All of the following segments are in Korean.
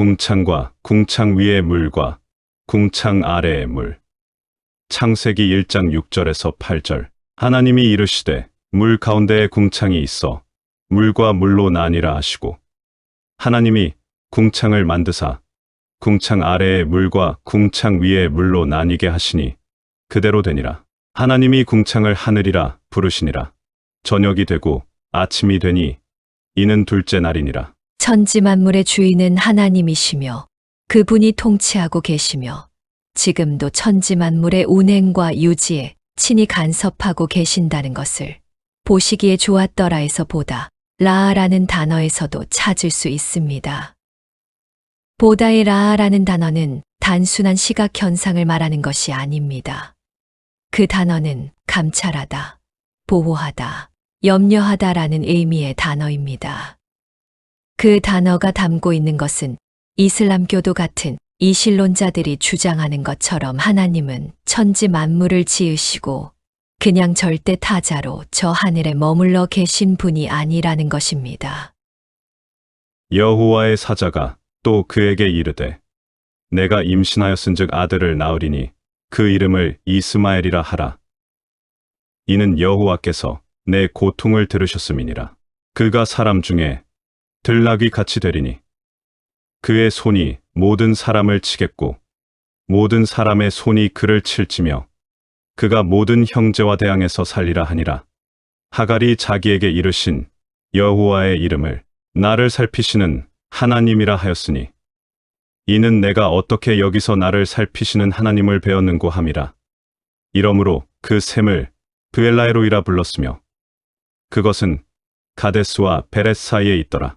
궁창과 궁창 위의 물과 궁창 아래의 물. 창세기 1장 6절에서 8절. 하나님이 이르시되 물 가운데에 궁창이 있어 물과 물로 나뉘라 하시고, 하나님이 궁창을 만드사 궁창 아래의 물과 궁창 위의 물로 나뉘게 하시니 그대로 되니라. 하나님이 궁창을 하늘이라 부르시니라. 저녁이 되고 아침이 되니 이는 둘째 날이니라. 천지만물의 주인은 하나님이시며 그분이 통치하고 계시며 지금도 천지만물의 운행과 유지에 친히 간섭하고 계신다는 것을 보시기에 좋았더라에서 보다 라아라는 단어에서도 찾을 수 있습니다. 보다의 라아라는 단어는 단순한 시각 현상을 말하는 것이 아닙니다. 그 단어는 감찰하다, 보호하다, 염려하다라는 의미의 단어입니다. 그 단어가 담고 있는 것은 이슬람교도 같은 이실론자들이 주장하는 것처럼 하나님은 천지 만물을 지으시고 그냥 절대 타자로 저 하늘에 머물러 계신 분이 아니라는 것입니다. 여호와의 사자가 또 그에게 이르되 내가 임신하였은즉 아들을 낳으리니 그 이름을 이스마엘이라 하라. 이는 여호와께서 내 고통을 들으셨음이니라. 그가 사람 중에 들나귀 같이 되리니 그의 손이 모든 사람을 치겠고 모든 사람의 손이 그를 칠지며 그가 모든 형제와 대항해서 살리라 하니라. 하갈이 자기에게 이르신 여호와의 이름을 나를 살피시는 하나님이라 하였으니 이는 내가 어떻게 여기서 나를 살피시는 하나님을 배웠는고 함이라. 이러므로 그 셈을 브엘라에로이라 불렀으며 그것은 가데스와 베렛 사이에 있더라.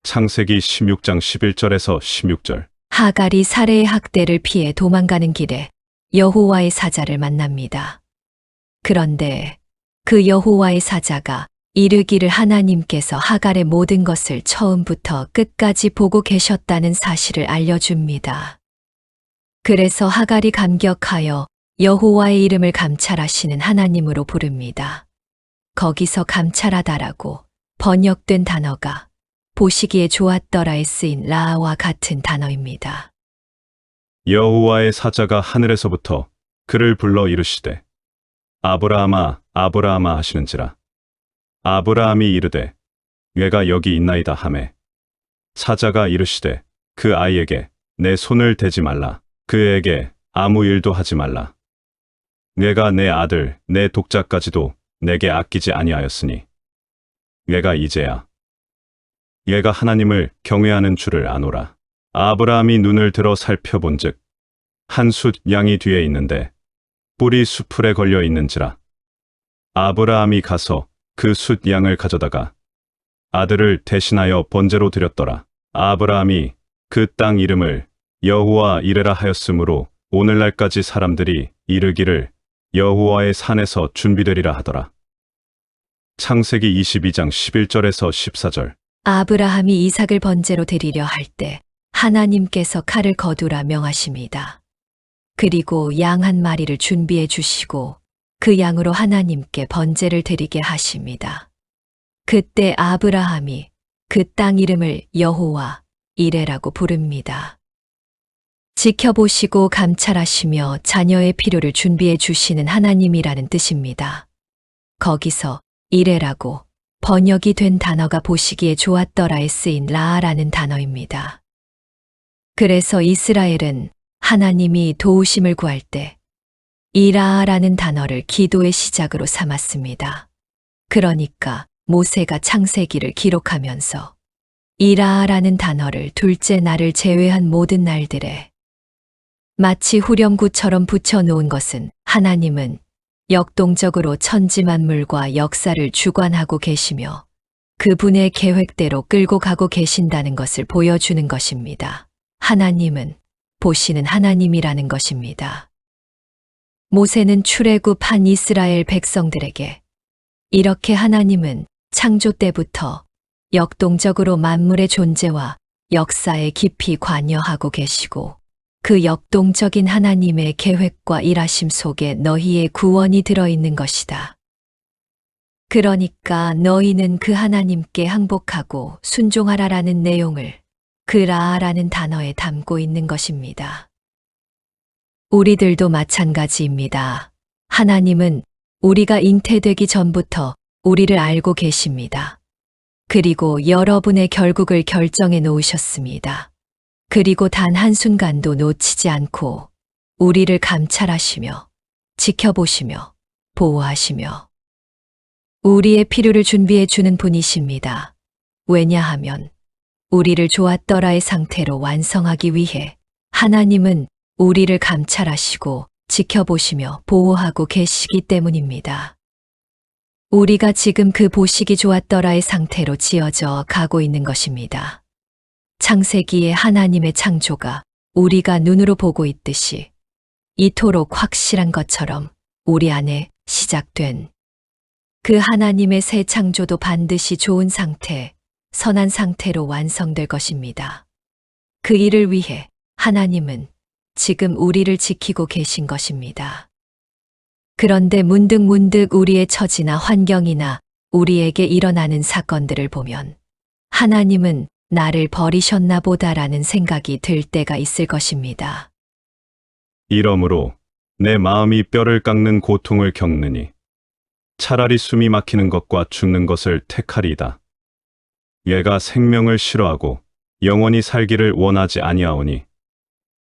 창세기 16장 11절에서 16절. 하갈이 살해의 학대를 피해 도망가는 길에 여호와의 사자를 만납니다. 그런데 그 여호와의 사자가 이르기를 하나님께서 하갈의 모든 것을 처음부터 끝까지 보고 계셨다는 사실을 알려줍니다. 그래서 하갈이 감격하여 여호와의 이름을 감찰하시는 하나님으로 부릅니다. 거기서 감찰하다라고 번역된 단어가 보시기에 좋았더라에 쓰인 라아와 같은 단어입니다. 여호와의 사자가 하늘에서부터 그를 불러 이르시되 아브라함아 아브라함아 하시는지라. 아브라함이 이르되 내가 여기 있나이다 하매 사자가 이르시되 그 아이에게 내 손을 대지 말라. 그에게 아무 일도 하지 말라. 내가 내 아들 내 독자까지도 내게 아끼지 아니하였으니 내가 이제야 얘가 하나님을 경외하는 줄을 아노라. 아브라함이 눈을 들어 살펴본즉 한 숫 양이 뒤에 있는데 뿔이 수풀에 걸려 있는지라. 아브라함이 가서 그 숫 양을 가져다가 아들을 대신하여 번제로 드렸더라. 아브라함이 그 땅 이름을 여호와 이레라 하였으므로 오늘날까지 사람들이 이르기를 여호와의 산에서 준비되리라 하더라. 창세기 22장 11절에서 14절. 아브라함이 이삭을 번제로 드리려 할 때 하나님께서 칼을 거두라 명하십니다. 그리고 양 한 마리를 준비해 주시고 그 양으로 하나님께 번제를 드리게 하십니다. 그때 아브라함이 그 땅 이름을 여호와 이레라고 부릅니다. 지켜보시고 감찰하시며 자녀의 필요를 준비해 주시는 하나님이라는 뜻입니다. 거기서 이레라고 번역이 된 단어가 보시기에 좋았더라에 쓰인 라아라는 단어입니다. 그래서 이스라엘은 하나님이 도우심을 구할 때 이 라아라는 단어를 기도의 시작으로 삼았습니다. 그러니까 모세가 창세기를 기록하면서 이 라아라는 단어를 둘째 날을 제외한 모든 날들에 마치 후렴구처럼 붙여놓은 것은 하나님은 역동적으로 천지만물과 역사를 주관하고 계시며 그분의 계획대로 끌고 가고 계신다는 것을 보여주는 것입니다. 하나님은 보시는 하나님이라는 것입니다. 모세는 출애굽한 이스라엘 백성들에게 이렇게 하나님은 창조 때부터 역동적으로 만물의 존재와 역사에 깊이 관여하고 계시고 그 역동적인 하나님의 계획과 일하심 속에 너희의 구원이 들어있는 것이다. 그러니까 너희는 그 하나님께 항복하고 순종하라라는 내용을 그 라라는 단어에 담고 있는 것입니다. 우리들도 마찬가지입니다. 하나님은 우리가 잉태되기 전부터 우리를 알고 계십니다. 그리고 여러분의 결국을 결정해 놓으셨습니다. 그리고 단 한순간도 놓치지 않고 우리를 감찰하시며 지켜보시며 보호하시며 우리의 필요를 준비해 주는 분이십니다. 왜냐하면 우리를 좋았더라의 상태로 완성하기 위해 하나님은 우리를 감찰하시고 지켜보시며 보호하고 계시기 때문입니다. 우리가 지금 그 보시기 좋았더라의 상태로 지어져 가고 있는 것입니다. 창세기의 하나님의 창조가 우리가 눈으로 보고 있듯이 이토록 확실한 것처럼 우리 안에 시작된 그 하나님의 새 창조도 반드시 좋은 상태, 선한 상태로 완성될 것입니다. 그 일을 위해 하나님은 지금 우리를 지키고 계신 것입니다. 그런데 문득 우리의 처지나 환경이나 우리에게 일어나는 사건들을 보면 하나님은 나를 버리셨나 보다라는 생각이 들 때가 있을 것입니다. 이러므로 내 마음이 뼈를 깎는 고통을 겪느니 차라리 숨이 막히는 것과 죽는 것을 택하리이다. 얘가 생명을 싫어하고 영원히 살기를 원하지 아니하오니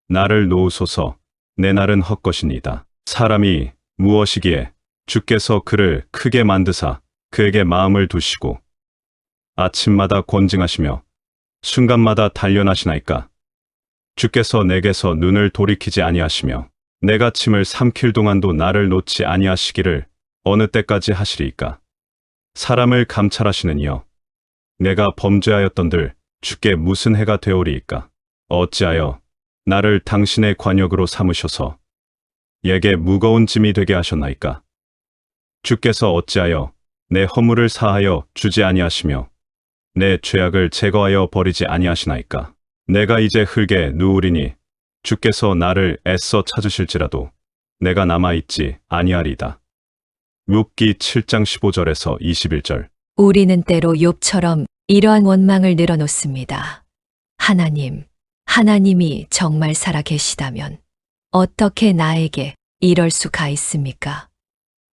나를 놓으소서. 내 날은 헛것이니이다. 사람이 무엇이기에 주께서 그를 크게 만드사 그에게 마음을 두시고 아침마다 권징하시며 순간마다 단련하시나이까. 주께서 내게서 눈을 돌이키지 아니하시며 내가 침을 삼킬 동안도 나를 놓지 아니하시기를 어느 때까지 하시리이까. 사람을 감찰하시는 이여, 내가 범죄하였던들 주께 무슨 해가 되오리이까. 어찌하여 나를 당신의 관역으로 삼으셔서 얘게 무거운 짐이 되게 하셨나이까. 주께서 어찌하여 내 허물을 사하여 주지 아니하시며 내 죄악을 제거하여 버리지 아니하시나이까. 내가 이제 흙에 누우리니 주께서 나를 애써 찾으실지라도 내가 남아있지 아니하리이다. 욥기 7장 15절에서 21절. 우리는 때로 욥처럼 이러한 원망을 늘어놓습니다. 하나님이 정말 살아 계시다면 어떻게 나에게 이럴 수가 있습니까?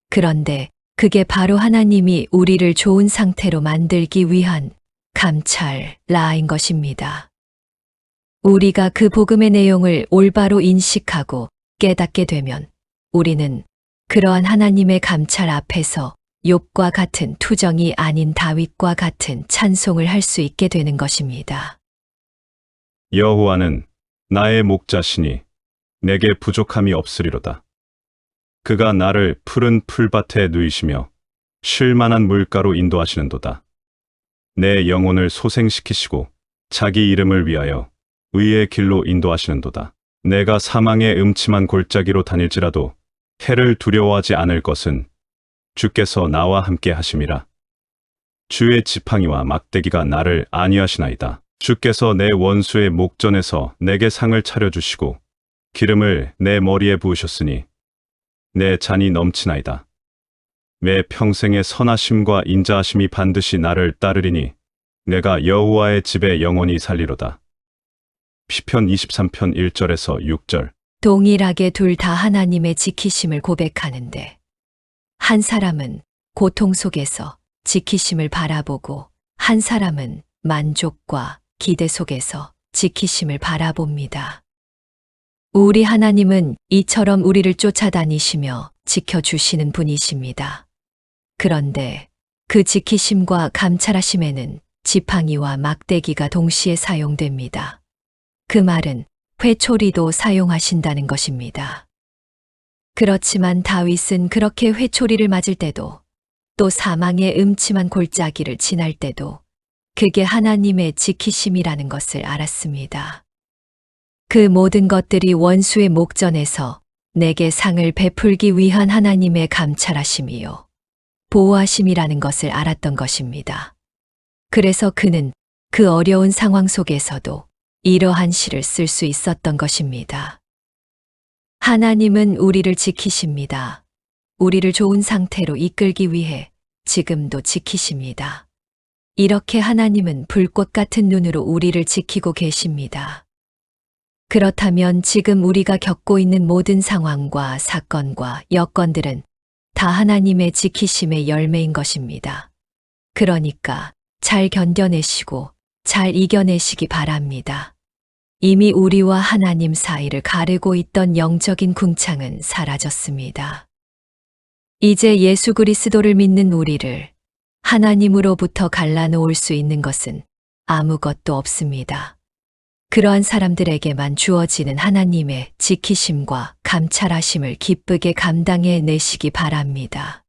그런데 그게 바로 하나님이 우리를 좋은 상태로 만들기 위한 감찰라인 것입니다. 우리가 그 복음의 내용을 올바로 인식하고 깨닫게 되면 우리는 그러한 하나님의 감찰 앞에서 욥과 같은 투정이 아닌 다윗과 같은 찬송을 할 수 있게 되는 것입니다. 여호와는 나의 목자시니 내게 부족함이 없으리로다. 그가 나를 푸른 풀밭에 누이시며 쉴 만한 물가로 인도하시는도다. 내 영혼을 소생시키시고 자기 이름을 위하여 의의 길로 인도하시는도다. 내가 사망의 음침한 골짜기로 다닐지라도 해를 두려워하지 않을 것은 주께서 나와 함께 하심이라. 주의 지팡이와 막대기가 나를 안위하시나이다. 주께서 내 원수의 목전에서 내게 상을 차려주시고 기름을 내 머리에 부으셨으니 내 잔이 넘치나이다. 내 평생의 선하심과 인자하심이 반드시 나를 따르리니 내가 여호와의 집에 영원히 살리로다. 시편 23편 1절에서 6절. 동일하게 둘 다 하나님의 지키심을 고백하는데 한 사람은 고통 속에서 지키심을 바라보고 한 사람은 만족과 기대 속에서 지키심을 바라봅니다. 우리 하나님은 이처럼 우리를 쫓아다니시며 지켜주시는 분이십니다. 그런데 그 지키심과 감찰하심에는 지팡이와 막대기가 동시에 사용됩니다. 그 말은 회초리도 사용하신다는 것입니다. 그렇지만 다윗은 그렇게 회초리를 맞을 때도 또 사망의 음침한 골짜기를 지날 때도 그게 하나님의 지키심이라는 것을 알았습니다. 그 모든 것들이 원수의 목전에서 내게 상을 베풀기 위한 하나님의 감찰하심이요 보호하심이라는 것을 알았던 것입니다. 그래서 그는 그 어려운 상황 속에서도 이러한 시를 쓸 수 있었던 것입니다. 하나님은 우리를 지키십니다. 우리를 좋은 상태로 이끌기 위해 지금도 지키십니다. 이렇게 하나님은 불꽃 같은 눈으로 우리를 지키고 계십니다. 그렇다면 지금 우리가 겪고 있는 모든 상황과 사건과 여건들은 다 하나님의 지키심의 열매인 것입니다. 그러니까 잘 견뎌내시고 잘 이겨내시기 바랍니다. 이미 우리와 하나님 사이를 가르고 있던 영적인 궁창은 사라졌습니다. 이제 예수 그리스도를 믿는 우리를 하나님으로부터 갈라놓을 수 있는 것은 아무것도 없습니다. 그러한 사람들에게만 주어지는 하나님의 지키심과 감찰하심을 기쁘게 감당해 내시기 바랍니다.